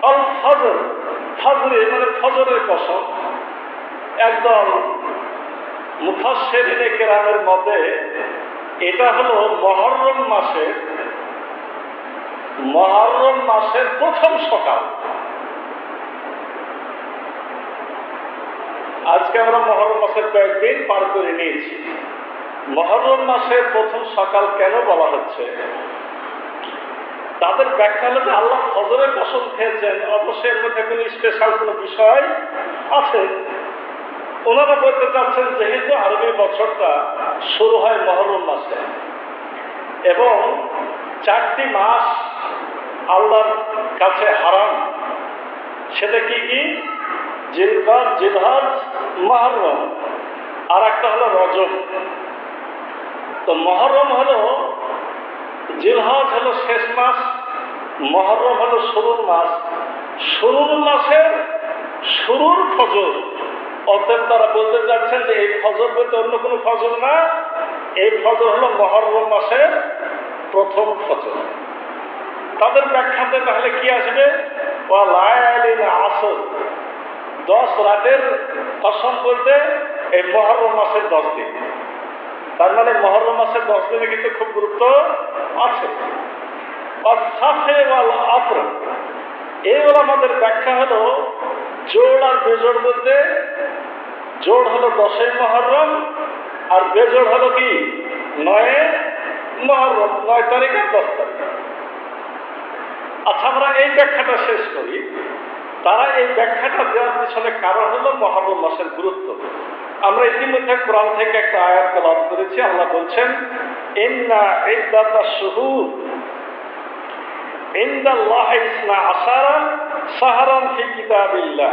আল ফজর, ফজরে মানে ফজরের কসম। একদল মুফাসসিরিনে কেরামের মতে এটা হলো মহররম মাসের প্রথম সকাল। আজকে আমরা মহররম মাসের কয়েকদিন পার করে নিয়েছি। মহররম মাসের প্রথম সকাল কেন বলা হচ্ছে? তাদের ব্যাখ্যা হলো যে আল্লাহ ফজরের কসম খেয়েছেন, অবশ্যই এর মধ্যে কোনো স্পেশাল কোনো বিষয় আছে। ওনারা বলতে চাচ্ছেন যেহেতু আরবি বছরটা শুরু হয় মহররম মাসে এবং 4টি মাস আল্লাহর কাছে হারাম, সেটা কি কি? জিলকাদ, জিলহজ, মুহররম, আর একটা হলো রজব। তো মহররম হলো, জিলহজ হলো শেষ মাস, মুহররম হলো শুরুর মাস। শুরুর মাসের শুরুর ফজর। অতএব তারা বলতে চাচ্ছেন যে এই ফজর বলতে অন্য কোনো ফজর না, এই ফজর হলো মহররম মাসের প্রথম ফজর। তাদের ব্যাখ্যাতে তাহলে কি আসবে? ওয়া লায়ালিন আসর, 10 রাতের কসম বলতে এই মহররম মাসের 10 দিন। তার মানে মহররম মাসের 10 দিনে কিন্তু খুব গুরুত্ব আছে। সাফে ওয়াল আতর, এই আমাদের ব্যাখ্যা হলো জোড় আর বেজোড় বলতে, জোড় হলো 10 মহররম আর বেজোড় হলো কি 9 মহররম, 9 তারিখ আর 10 তারিখ। আচ্ছা, আমরা এই ব্যাখ্যাটা শেষ করি। তারা এই ব্যাখ্যাটা দেওয়ার পিছনে কারণ হলো মহররম মাসের গুরুত্ব। আমরা ইতিমধ্যে কোরআন থেকে একটা আয়াত তেলাওয়াত করেছি। আল্লাহ বলছেন, ইন্না ইদ্দাতাশ শুহুর ইনদাল্লাহি 12 শাহরান ফি কিতাবিল্লাহ।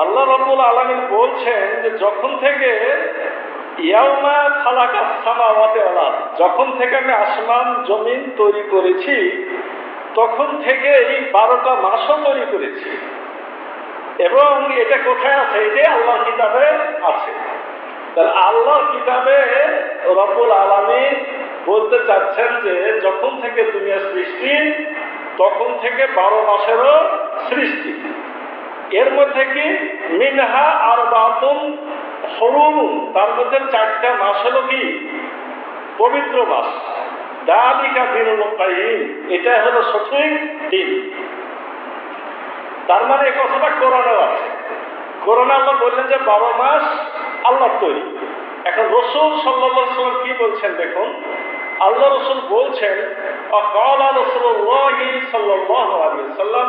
আল্লাহ রাব্বুল আলামিন বলছেন যে যখন থেকে ইয়াউমা খালাকাস সামাওয়াতি ওয়াল আরদ, যখন থেকে আমি আসমান জমিন তৈরি করেছি তখন থেকে এই 12টা মাসও তৈরি করেছি। এবং এটা কোথায় আছে? এটাই আল্লাহর কিতাবে আছে। তাহলে আল্লাহর কিতাবে রব্বুল আলামিন বলতে চাচ্ছেন যে যখন থেকে দুনিয়া সৃষ্টি তখন থেকে 12 মাসেরও সৃষ্টি। এর মধ্যে কি মিনহা আরবাতুন হুরুম, তার মধ্যে 4টা মাস হলো কি পবিত্র মাস। যালিকা দিনুল কাইয়িম, এটা হলো সঠিক দিন। তার মানে এই কথাটা কোরআনে আছে। কোরআনে আল্লাহ বললেন যে 12 মাস আল্লাহ তৈরি। এখন রাসূল সাল্লাল্লাহু আলাইহি ওয়াসাল্লাম কি বলছেন দেখুন। আল্লাহ রাসূল বলছেন, ক্বালা রাসূলুল্লাহি সাল্লাল্লাহু আলাইহি ওয়াসাল্লাম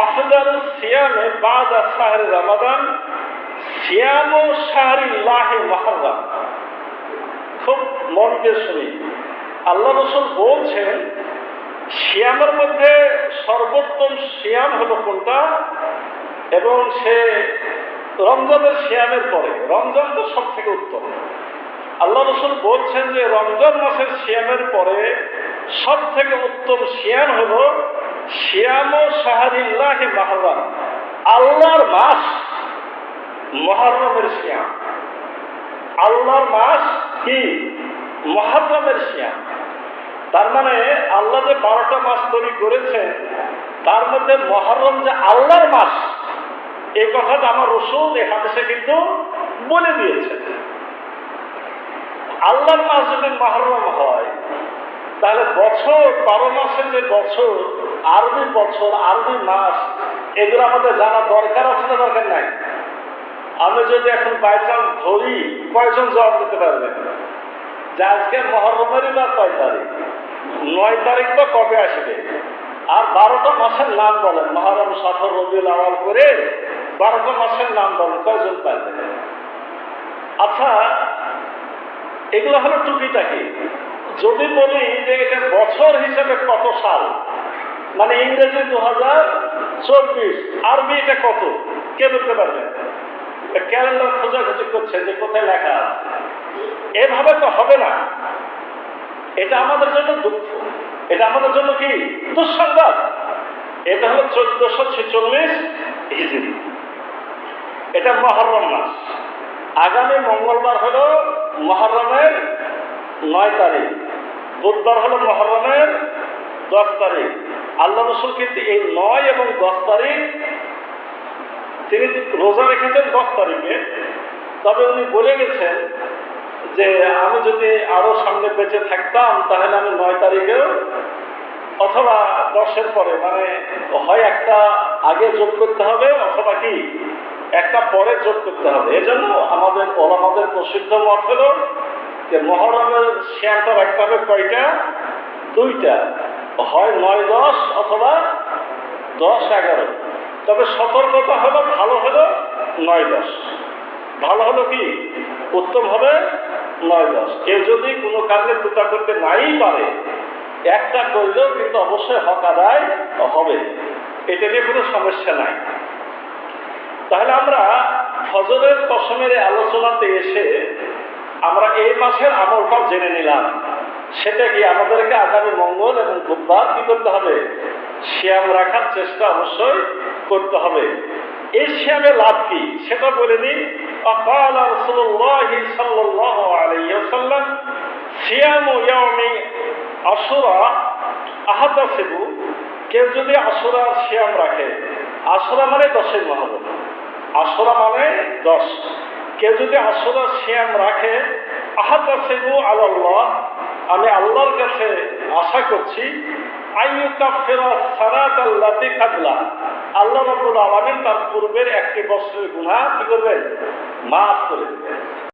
আফদালুস সিয়ামে বাদা শাহরি রমাদান সিয়ামু শাহরিল্লাহি মুহররম। খুব মন দিয়ে শুনি। আল্লাহ রাসূল বলছেন সিয়ামের মধ্যে সর্বোত্তম সিয়াম হলো কোনটা, এবং সে রমজানের সিয়ামের পরে। রমজান তো সব থেকে উত্তম। আল্লাহ রাসূল বলছেন যে রমজান মাসের সিয়ামের পরে সব থেকে উত্তম সিয়াম হলো সিয়ামু শাহরিল্লাহি মুহররম, আল্লাহর মাস মুহররমের সিয়াম। আল্লাহর মাস কি মুহররমের সিয়াম। তার মানে আল্লাহ যে 12টা মাস তৈরি করেছেন তার মধ্যে মুহররম যে আল্লাহর মাস, এই কথাটা আমার রাসূল এই হাদিসে কিন্তু বলে দিয়েছেন। আল্লাহর মাস যদি মুহররম হয় তাহলে বছর 12 মাসের যে বছর, আরবি বছর, আরবি মাস, এগুলো আমাদের জানা দরকার আছে না দরকার নাই? আমি যদি এখন বাই চান্স ধরি, কয়জন জবাব দিতে পারবেন যে আজকে মুহররমেরই বা কয় তারিখ, 9 তারিখ বা কবে আসবে? আর 12টা মাসের নাম বলেন, মুহররম, সফর, রবিউল আউয়াল করে 12টা মাসের নাম বলেন, কয়জন পারবেন? আচ্ছা, এগুলো হলো টুকিটাকি। যদি বলি যে এটা বছর হিসেবে কত সাল, মানে ইংরেজি 2024, আরবি এটা কত, কে বলতে পারবেন? ক্যালেন্ডার খোঁজাখুঁজি করছে যে কোথায় লেখা আছে। এভাবে তো হবে না। এটা আমাদের জন্য দুঃখ, এটা আমাদের জন্য কি দুঃসংবাদ। এটা হলো 1446 হিজরি, এটা মুহররম মাস। আগামী মঙ্গলবার হলো মুহররমের 9 তারিখ, বুধবার হলো মুহররমের 10 তারিখ, আল্লাহ রসুল কিন্তু এই 9 এবং 10 তারিখ তিনি রোজা রেখেছেন 10 তারিখে, তবে উনি বলে গেছেন যে আমি যদি আরো সামনে বেঁচে থাকতাম তাহলে আমি 9 তারিখেও অথবা 10-এর পরে, মানে হয় একটা আগে যোগ করতে হবে অথবা কি একটা পরে যোগ করতে হবে। এজন্য আমাদের ওলামাদের প্রসিদ্ধ মত হলো যে মুহররমের সিয়ামটা রাখতে হবে কয়টা? 2টা, হয় 9-10 অথবা 10-11। তবে সতর্কতা হলো, ভালো হলো 9-10, ভালো হলো কি উত্তম হবে 9-10। কেউ যদি কোনো কারণে দুটা করতে নাই পারে, একটা করলেও কিন্তু অবশ্যই হক আদায় হবে, এটা নিয়ে কোনো সমস্যা নাই। তাহলে আমরা ফজরের কসমের আলোচনাতে এসে আমরা এই মাসের আমলটা জেনে নিলাম। সেটা কি আমাদেরকে আগামী মঙ্গল এবং বুধবার কি করতে হবে? সিয়াম রাখার চেষ্টা অবশ্যই করতে হবে। এই সিয়ামে লাভ কি সেটা বলে দিই। قال رسول الله صلى الله عليه وسلم صيام يوم عاشوراء احتسب। কেউ যদি আশুরার সিয়াম রাখে, আশুরা মানে 10 মুহররম, আশুরা মানে 10, কেউ যদি আশুরার সিয়াম রাখে, আহতাসিবু আলাল্লাহ, আমি আল্লাহর কাছে আশা করছি, আইয়ুকাফিরা সানাতাল্লাতি কাবলা, আল্লাহ রাব্বুল আলামিন তার পূর্বের একটি বছরের গুনাহ কি করবেন? মাফ করে দেবেন।